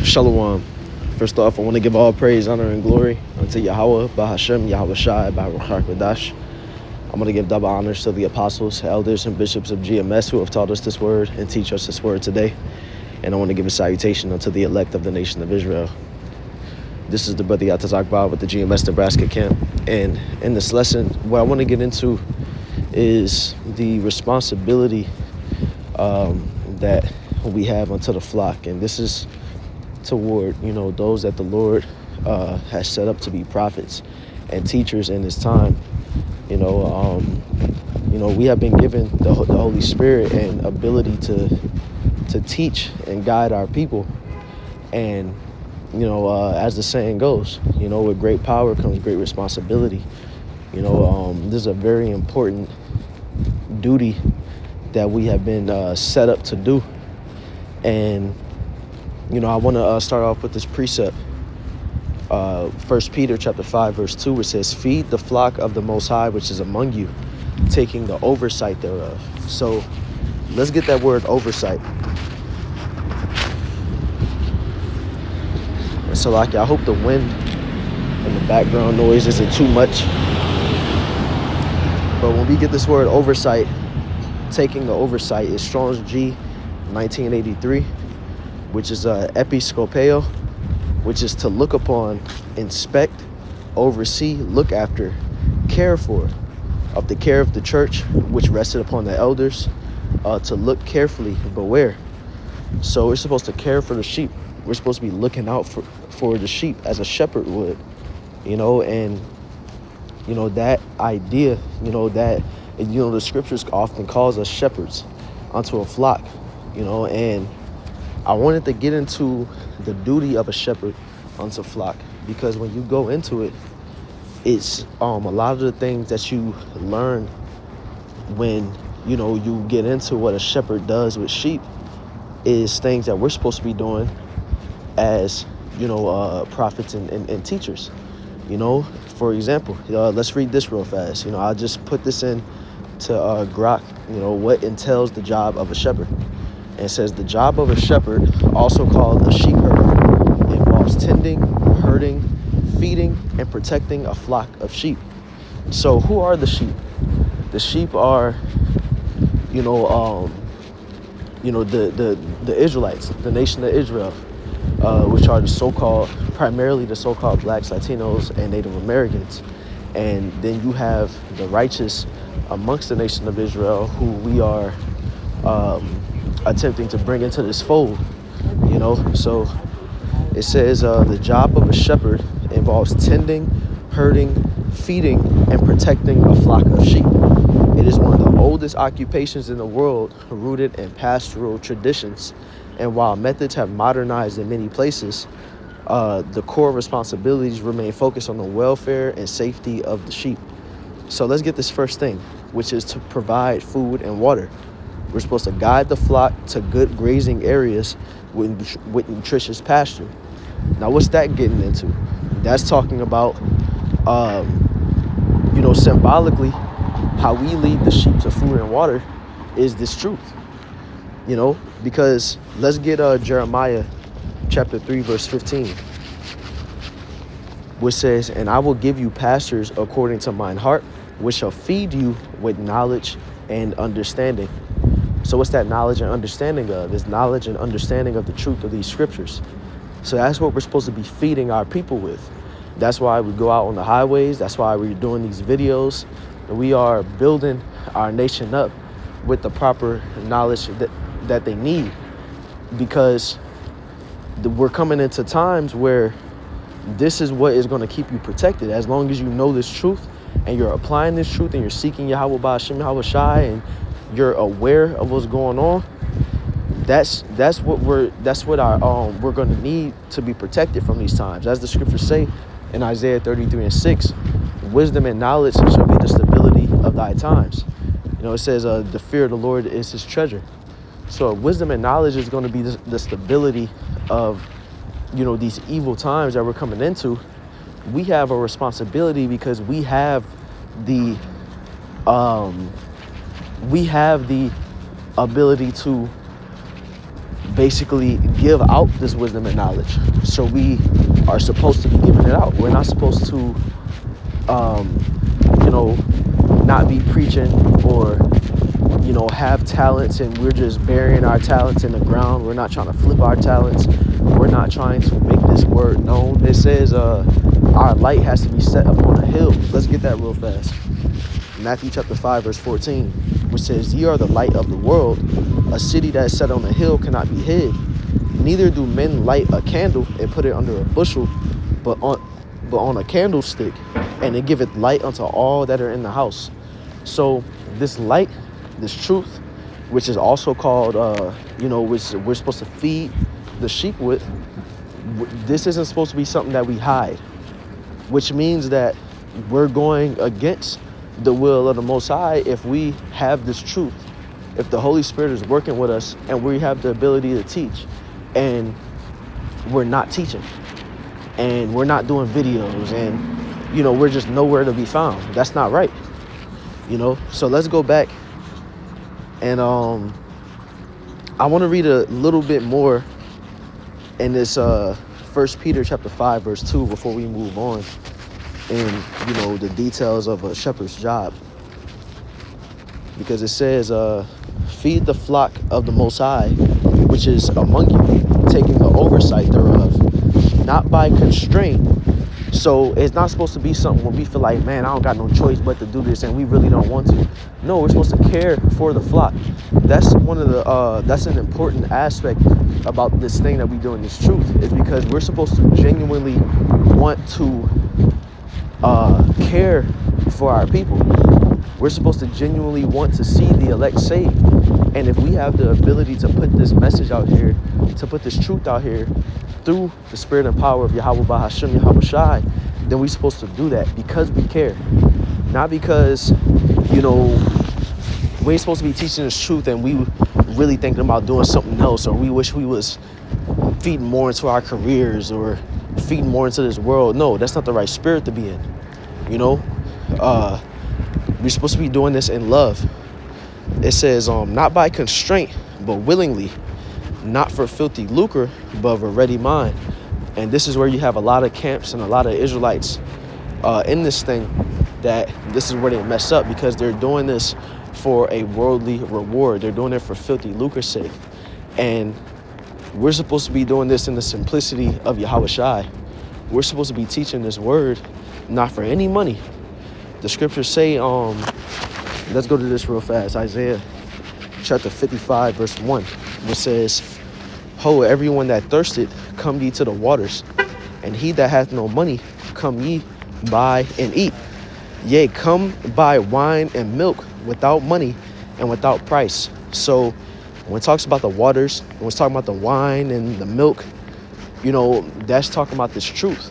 Shalom. First off, I want to give all praise, honor, and glory unto Yahweh, Bahashem, Yahweh Shai, Baruch HaKadosh. I'm going to give double honors to the apostles, elders, and bishops of GMS who have taught us this word and teach us this word today. And I want to give a salutation unto the elect of the nation of Israel. This is the brother Yatazakbar with the GMS Nebraska camp. And in this lesson, what I want to get into is the responsibility that we have unto the flock. And this is toward, those that the Lord has set up to be prophets and teachers in this time. We have been given the Holy Spirit and ability to teach and guide our people. And, as the saying goes, with great power comes great responsibility. This is a very important duty that we have been set up to do. And, I want to start off with this precept. 1 Peter chapter 5, verse 2, which says, "Feed the flock of the Most High, which is among you, taking the oversight thereof." So let's get that word oversight. And so, I hope the wind and the background noise isn't too much. But when we get this word oversight, taking the oversight is Strong's G 1983, which is episkopeo, which is to look upon, inspect, oversee, look after, care for, of the care of the church, which rested upon the elders, to look carefully, beware. So we're supposed to care for the sheep. We're supposed to be looking out for the sheep as a shepherd would, and, that idea, the scriptures often calls us shepherds unto a flock, and I wanted to get into the duty of a shepherd unto flock, because when you go into it, it's a lot of the things that you learn when you get into what a shepherd does with sheep is things that we're supposed to be doing as prophets and teachers. For example, let's read this real fast. I'll just put this in to Grok, what entails the job of a shepherd. And it says, the job of a shepherd, also called a sheep herder, involves tending, herding, feeding, and protecting a flock of sheep. So who are the sheep? The sheep are, the Israelites, the nation of Israel, which are primarily the so-called blacks, Latinos, and Native Americans. And then you have the righteous amongst the nation of Israel, who we are attempting to bring into this fold, So it says the job of a shepherd involves tending, herding, feeding, and protecting a flock of sheep. It is one of the oldest occupations in the world, rooted in pastoral traditions. And while methods have modernized in many places, the core responsibilities remain focused on the welfare and safety of the sheep. So let's get this first thing, which is to provide food and water. We're supposed to guide the flock to good grazing areas with nutritious pasture. Now, what's that getting into? That's talking about, symbolically, how we lead the sheep to food and water is this truth. Because let's get Jeremiah chapter 3, verse 15, which says, "And I will give you pastors according to mine heart, which shall feed you with knowledge and understanding." So what's that knowledge and understanding of? It's knowledge and understanding of the truth of these scriptures. So that's what we're supposed to be feeding our people with. That's why we go out on the highways. That's why we're doing these videos. We are building our nation up with the proper knowledge that they need, because we're coming into times where this is what is going to keep you protected. As long as you know this truth and you're applying this truth and you're seeking Yahweh Ba'ashem, Yahweh Shai, and you're aware of what's going on, that's what we're going to need to be protected from these times. As the scriptures say in Isaiah 33 and 6, wisdom and knowledge shall be the stability of thy times. It says the fear of the Lord is his treasure. So wisdom and knowledge is going to be the stability of, these evil times that we're coming into. We have a responsibility because we have the ability to basically give out this wisdom and knowledge. So we are supposed to be giving it out. We're not supposed to, you know, not be preaching or, you know, have talents and we're just burying our talents in the ground. We're not trying to flip our talents. We're not trying to make this word known. It says our light has to be set upon a hill. Let's get that real fast. Matthew chapter 5, verse 14, which says, "Ye are the light of the world. A city that is set on a hill cannot be hid. Neither do men light a candle and put it under a bushel, but on a candlestick, and it giveth light unto all that are in the house." So this light, this truth, which is also called, you know, which we're supposed to feed the sheep with, this isn't supposed to be something that we hide, which means that we're going against the will of the Most High if we have this truth. If the Holy Spirit is working with us and we have the ability to teach and we're not teaching and we're not doing videos and, you know, we're just nowhere to be found. That's not right, you know? So let's go back and I want to read a little bit more in this 1 Peter chapter 5, verse 2 before we move on. And, you know, the details of a shepherd's job, because it says, feed the flock of the Most High, which is among you, taking the oversight thereof, not by constraint. So it's not supposed to be something where we feel like, man, I don't got no choice but to do this and we really don't want to. No, we're supposed to care for the flock. That's one of the that's an important aspect about this thing that we do in this truth, is because we're supposed to genuinely want to care for our people. We're supposed to genuinely want to see the elect saved. And if we have the ability to put this message out here, to put this truth out here through the spirit and power of Yahweh Bahasham Yahweh Shai, then we're supposed to do that because we care. Not because, you know, we ain't supposed to be teaching this truth and we really thinking about doing something else, or we wish we was feeding more into our careers or feeding more into this world. No, that's not the right spirit to be in. You know, we're supposed to be doing this in love. It says, not by constraint, but willingly, not for filthy lucre, but of a ready mind. And this is where you have a lot of camps and a lot of Israelites in this thing, that this is where they mess up, because they're doing this for a worldly reward. They're doing it for filthy lucre's sake. And we're supposed to be doing this in the simplicity of Yahweh Shai. We're supposed to be teaching this word not for any money. The scriptures say, let's go to this real fast. Isaiah chapter 55, verse 1, which says, "Ho, everyone that thirsteth, come ye to the waters, and he that hath no money, come ye, buy and eat. Yea, come buy wine and milk without money and without price." So when it talks about the waters, when it's talking about the wine and the milk, you know, that's talking about this truth.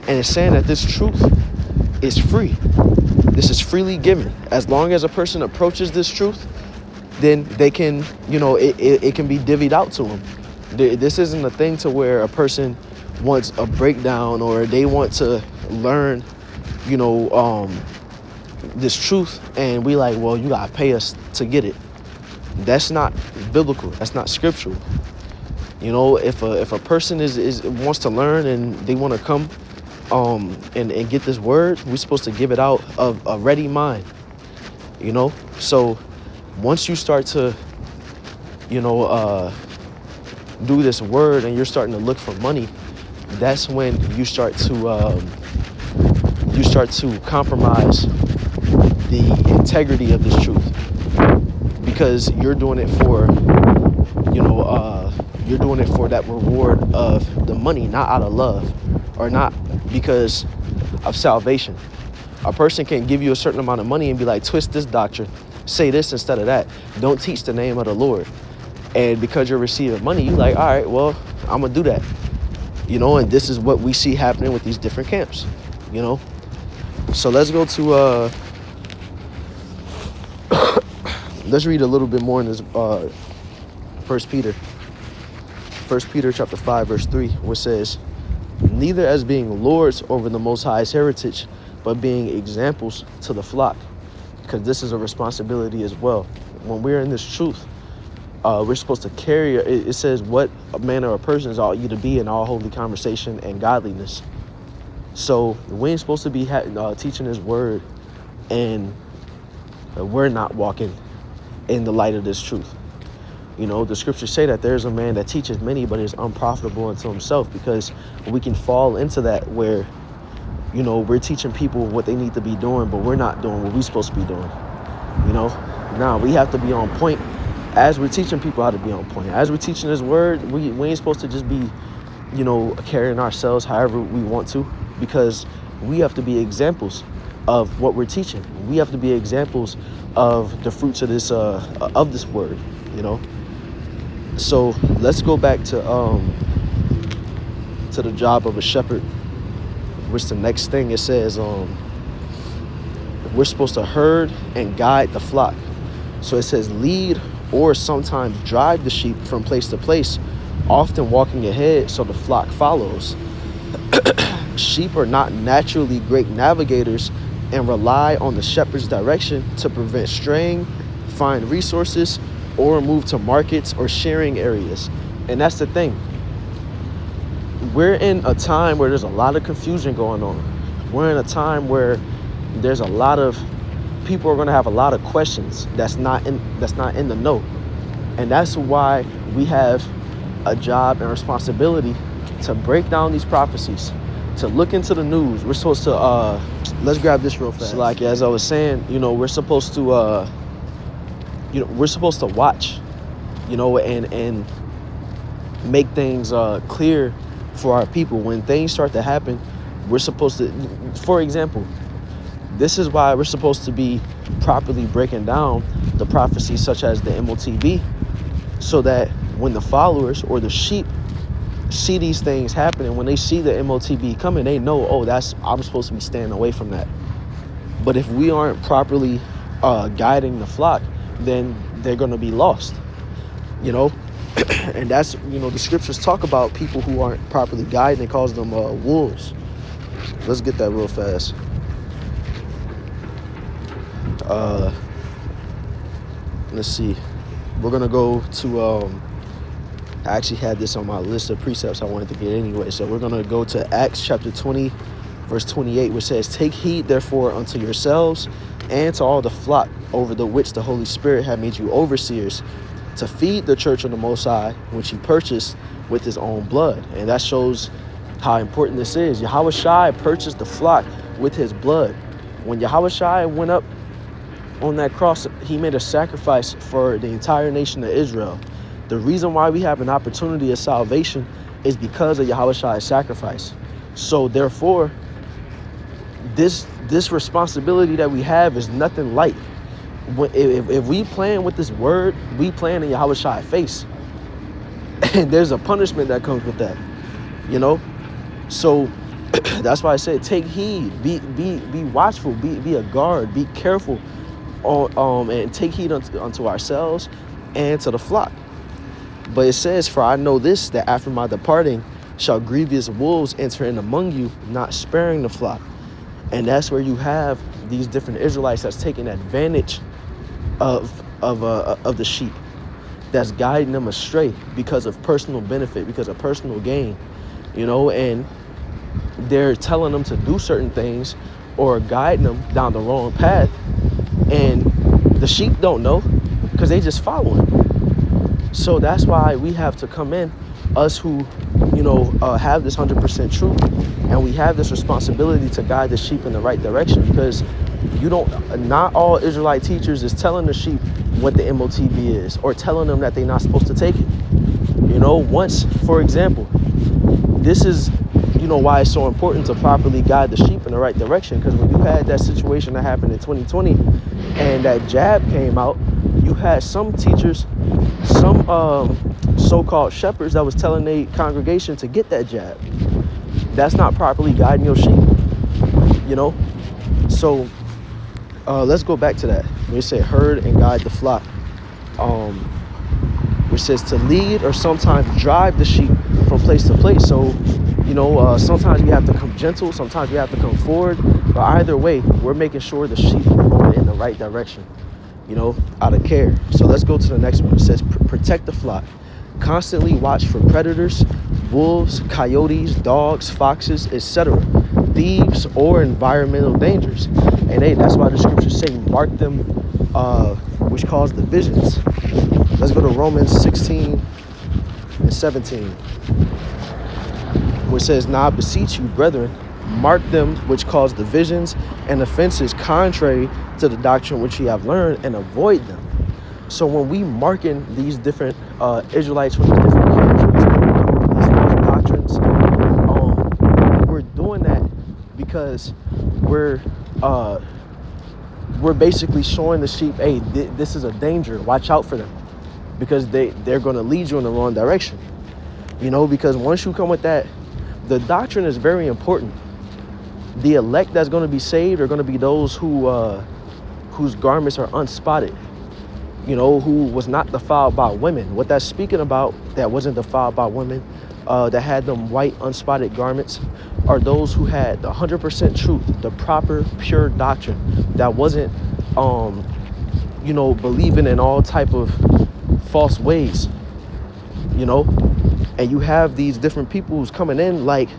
And it's saying that this truth is free. This is freely given. As long as a person approaches this truth, then they can, you know, it can be divvied out to them. This isn't a thing to where a person wants a breakdown or they want to learn, you know, this truth, and we like, well, you gotta pay us to get it. That's not biblical. That's not scriptural. You know, if a person wants to learn and they want to come and get this word, we're supposed to give it out of a ready mind. You know, so once you start to, you know, do this word and you're starting to look for money, that's when you start to compromise the integrity of this truth, because you're doing it for, you know, you're doing it for that reward of the money, not out of love or not because of salvation. A person can give you a certain amount of money and be like, twist this doctrine, say this instead of that, don't teach the name of the Lord. And because you're receiving money, you're like, all right, well, I'm gonna do that. You know, and this is what we see happening with these different camps, you know. So let's go to let's read a little bit more in this 1 Peter chapter 5, verse 3, which says, "Neither as being lords over the Most High's heritage, but being examples to the flock." Because this is a responsibility as well. When we're in this truth, We're supposed to carry. It says, "What manner of persons ought you to be in all holy conversation and godliness." So we ain't supposed to be teaching His word, and we're not walking in the light of this truth. You know, the scriptures say that there's a man that teaches many, but is unprofitable unto himself, because we can fall into that where, you know, we're teaching people what they need to be doing, but we're not doing what we're supposed to be doing. You know, now we have to be on point as we're teaching people how to be on point. As we're teaching His word, we ain't supposed to just be, you know, carrying ourselves however we want to, because we have to be examples of what we're teaching. We have to be examples of the fruits of this word, you know. So let's go back to the job of a shepherd, which the next thing it says, we're supposed to herd and guide the flock. So it says lead or sometimes drive the sheep from place to place, often walking ahead so the flock follows. Sheep are not naturally great navigators and rely on the shepherd's direction to prevent straying, find resources, or move to markets or sharing areas. And that's the thing. We're in a time where there's a lot of confusion going on. We're in a time where there's a lot of people are going to have a lot of questions that's not in the know. And that's why we have a job and responsibility to break down these prophecies, to look into the news. We're supposed to let's grab this real fast. So like as I was saying, you know, we're supposed to we're supposed to watch, you know, and make things clear for our people. When things start to happen, we're supposed to, for example, this is why we're supposed to be properly breaking down the prophecies such as the MOTB, so that when the followers or the sheep see these things happening, when they see the MOTB coming, they know, oh, I'm supposed to be staying away from that. But if we aren't properly guiding the flock, then they're going to be lost, you know. And that's, you know, the scriptures talk about people who aren't properly guided. They calls them wolves. Let's get that real fast. Let's see. We're going to go to, I actually had this on my list of precepts I wanted to get anyway. So we're going to go to Acts chapter 20, verse 28, which says, "Take heed, therefore, unto yourselves and to all the flock over the which the Holy Spirit had made you overseers, to feed the church of the Most High, which He purchased with His own blood." And that shows how important this is. Yahweh Shai purchased the flock with His blood. When Yahweh Shai went up on that cross, He made a sacrifice for the entire nation of Israel. The reason why we have an opportunity of salvation is because of Yahweh Shai's sacrifice. So therefore, this responsibility that we have is nothing light. If we playing with this word, we playing in Yahweh Shai's face. And there's a punishment that comes with that, you know? So that's why I said, take heed, be watchful, be a guard, be careful, and take heed unto ourselves and to the flock. But it says, "For I know this, that after my departing shall grievous wolves enter in among you, not sparing the flock." And that's where you have these different Israelites that's taking advantage of the sheep, that's guiding them astray because of personal benefit, because of personal gain, you know, and they're telling them to do certain things or guiding them down the wrong path. And the sheep don't know because they just following. So that's why we have to come in, us who, you know, have this 100% truth, and we have this responsibility to guide the sheep in the right direction, because not all Israelite teachers is telling the sheep what the MOTB is, or telling them that they're not supposed to take it. You know, once, for example, this is, you know, why it's so important to properly guide the sheep in the right direction, because when you had that situation that happened in 2020 and that jab came out, you had some teachers, some so-called shepherds that was telling their congregation to get that jab. That's not properly guiding your sheep, you know. So let's go back to that. We say herd and guide the flock, which says to lead or sometimes drive the sheep from place to place. So, you know, sometimes we have to come gentle, sometimes we have to come forward, but either way, we're making sure the sheep are going in the right direction. out of care. So let's go to the next one. It says, protect the flock. Constantly watch for predators, wolves, coyotes, dogs, foxes, etc., thieves, or environmental dangers. And that's why the scriptures say, mark them, which cause divisions. Let's go to Romans 16 and 17, which says, now I beseech you, brethren, mark them which cause divisions and offenses contrary to the doctrine which ye have learned, and avoid them. So when we marking these different Israelites from these different countries, these false doctrines, we're doing that because we're basically showing the sheep, hey, this is a danger. Watch out for them, because they're going to lead you in the wrong direction. Because once you come with that, the doctrine is very important. The elect that's going to be saved are going to be those whose garments are unspotted, who was not defiled by women. What that's speaking about, that wasn't defiled by women, that had them white unspotted garments, are those who had the 100% truth, the proper pure doctrine, that wasn't believing in all type of false ways. And you have these different people who's coming in, like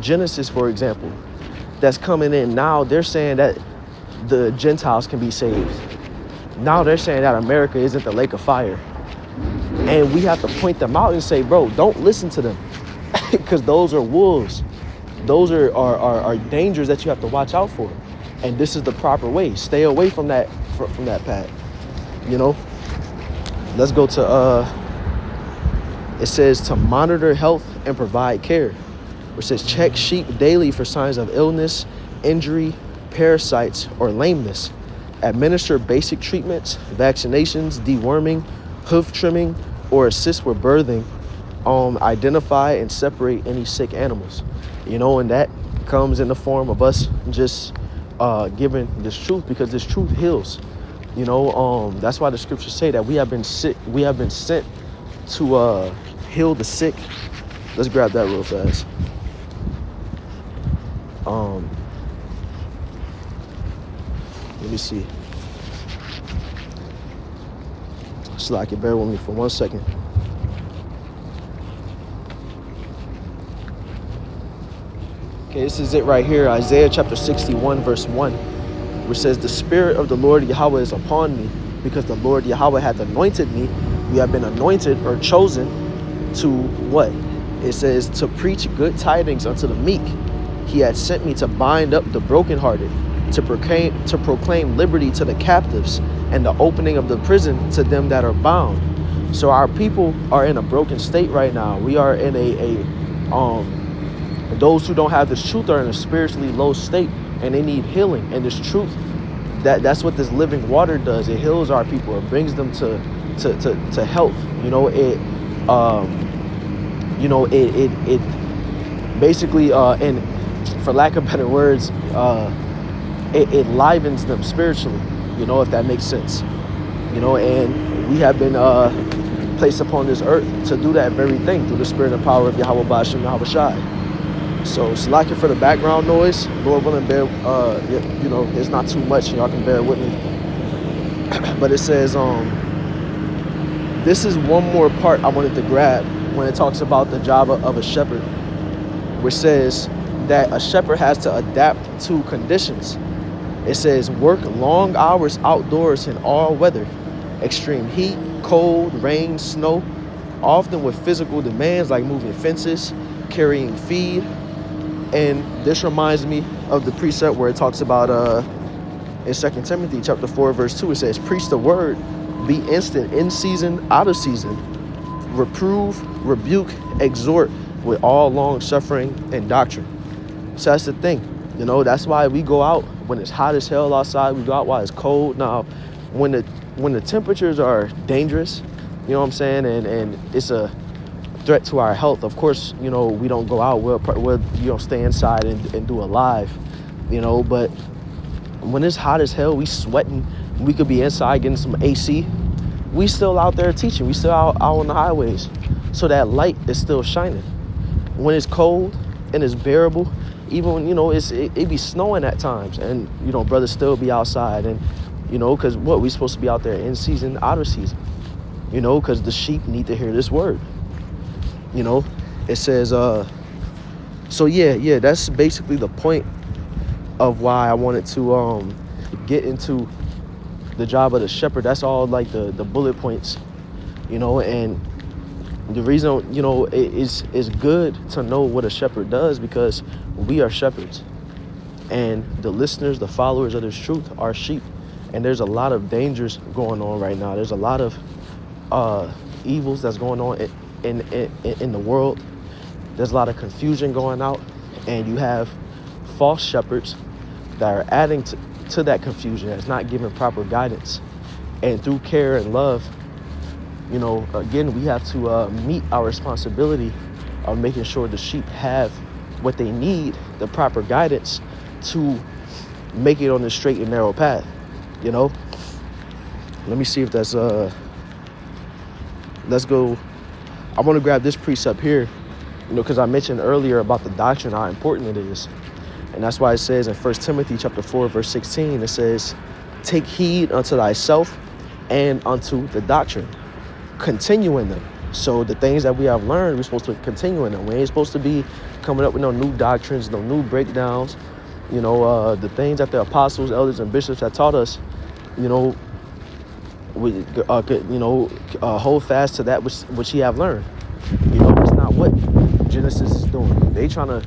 Genesis, for example, that's coming in now. They're saying that the Gentiles can be saved. Now they're saying that America isn't the lake of fire. And we have to point them out and say, bro, don't listen to them, because those are wolves. Those are dangers that you have to watch out for. And this is the proper way. Stay away from that path. Let's go to it says to monitor health and provide care. Which says check sheep daily for signs of illness, injury, parasites, or lameness. Administer basic treatments, vaccinations, deworming, hoof trimming, or assist with birthing. Identify and separate any sick animals. And that comes in the form of us just giving this truth, because this truth heals. That's why the scriptures say that we have been sent to heal the sick. Let's grab that real fast. Let me see. Slack it, bear with me for 1 second. Okay, this is it right here. Isaiah chapter 61, verse 1, which says, the Spirit of the Lord Yahweh is upon me, because the Lord Yahweh hath anointed me. We have been anointed or chosen to what? It says to preach good tidings unto the meek. He had sent me to bind up the brokenhearted, to proclaim liberty to the captives, and the opening of the prison to them that are bound. So our people are in a broken state right now. We are in those who don't have this truth are in a spiritually low state, and they need healing. And this truth, that's what this living water does. It heals our people. It brings them to health. It basically, and for lack of better words, it livens them spiritually, if that makes sense. And we have been placed upon this earth to do that very thing through the spirit and power of Yahweh Ba'ashem Yahweh Shai. So slacking for the background noise, Lord willing, bear, it's not too much, y'all can bear with me. But it says, this is one more part I wanted to grab when it talks about the job of a shepherd, which says that a shepherd has to adapt to conditions. It says work long hours outdoors in all weather, extreme heat, cold, rain, snow, often with physical demands like moving fences, carrying feed. And this reminds me of the precept where it talks about in 2 Timothy chapter 4, verse 2, it says, preach the word, be instant, in season, out of season, reprove, rebuke, exhort with all long suffering and doctrine. So that's the thing, that's why we go out when it's hot as hell outside. We go out while it's cold. Now, when the temperatures are dangerous, you know what I'm saying, and it's a threat to our health, of course, we don't go out. We'll stay inside and do a live, but when it's hot as hell, we sweating, we could be inside getting some AC, we still out there teaching, we still out on the highways, so that light is still shining. When it's cold and it's bearable, even when it be snowing at times, and brothers still be outside, and You know, because what, we supposed to be out there in season, out of season. You know, because the sheep need to hear this word. You know, it says, so yeah, that's basically the point of why I wanted to get into the job of the shepherd. That's all like the bullet points, you know. And the reason, you know, it's good to know what a shepherd does, because we are shepherds, and the listeners, the followers of this truth, are sheep. And there's a lot of dangers going on right now. There's a lot of evils that's going on in the world. There's a lot of confusion going out, and you have false shepherds that are adding to that confusion, that's not giving proper guidance. And through care and love, you know, again, we have to meet our responsibility of making sure the sheep have what they need, the proper guidance to make it on the straight and narrow path, you know. Let me see if that's let's go. I want to grab this precept here, you know, because I mentioned earlier about the doctrine, how important it is. And that's why it says in 1 Timothy chapter 4, verse 16, it says, take heed unto thyself and unto the doctrine. Continue in them. So the things that we have learned, we're supposed to continue in them. We ain't supposed to be coming up with no new doctrines, no new breakdowns. You know, the things that the apostles, elders, and bishops have taught us, you know, we, hold fast to that which ye have learned. You know, it's not what Genesis is doing. They trying to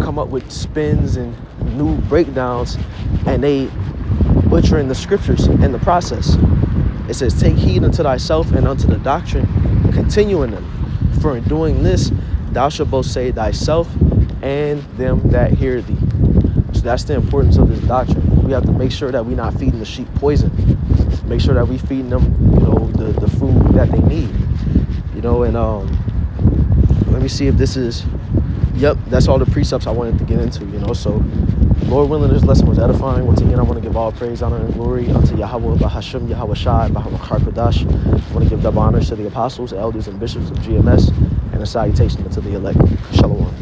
come up with spins and new breakdowns, and they butchering the scriptures in the process. It says, take heed unto thyself and unto the doctrine, continue in them. For in doing this, thou shalt both save thyself and them that hear thee. So that's the importance of this doctrine. We have to make sure that we're not feeding the sheep poison. Make sure that we feeding them, you know, the food that they need. You know, and let me see if this is, yep, that's all the precepts I wanted to get into, you know. So Lord willing, this lesson was edifying. Once again, I want to give all praise, honor, and glory unto Yahweh, Bahasham, Yahweh Shai, Bahamachar Kodash. I want to give double honors to the apostles, elders, and bishops of GMS, and a salutation to the elect. Shalom.